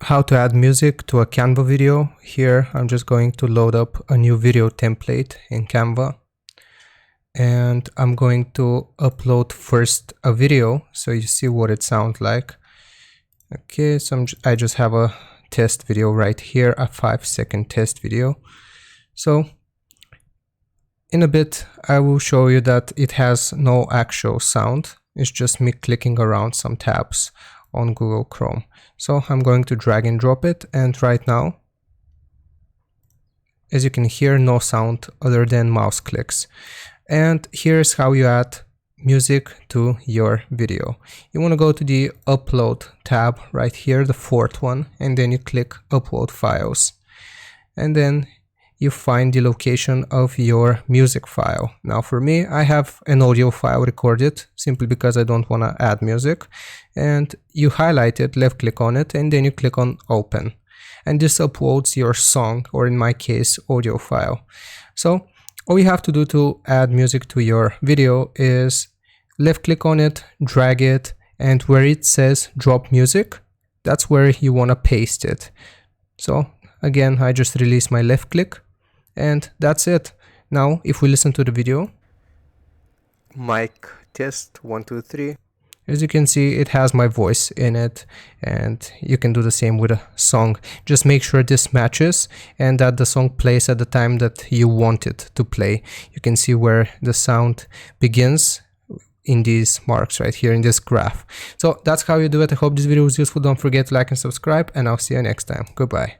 how to add music to a Canva video. Here I'm just going to load up a new video template in Canva, and I'm going to upload first a video so you see what it sounds like. Okay, so I just have a test video right here, a 5-second test video. So in a bit I will show you that it has no actual sound. It's just me clicking around some tabs on Google Chrome. So I'm going to drag and drop it, and right now, as you can hear, no sound other than mouse clicks. And here's how you add music to your video. You want to go to the upload tab right here, the fourth one, and then you click upload files, and then you find the location of your music file. Now for me, I have an audio file recorded simply because I don't want to add music, and you highlight it, left click on it, and then you click on open, and this uploads your song, or in my case, audio file. So all you have to do to add music to your video is left click on it, drag it, and where it says drop music, that's where you want to paste it. So again, I just release my left click, and that's it. Now if we listen to the video, mic test 1 2 3, as you can see, it has my voice in it, and you can do the same with a song. Just make sure this matches and that the song plays at the time that you want it to play. You can see where the sound begins in these marks right here in this graph. So that's how you do it. I hope this video was useful. Don't forget to like and subscribe, and I'll see you next time. Goodbye.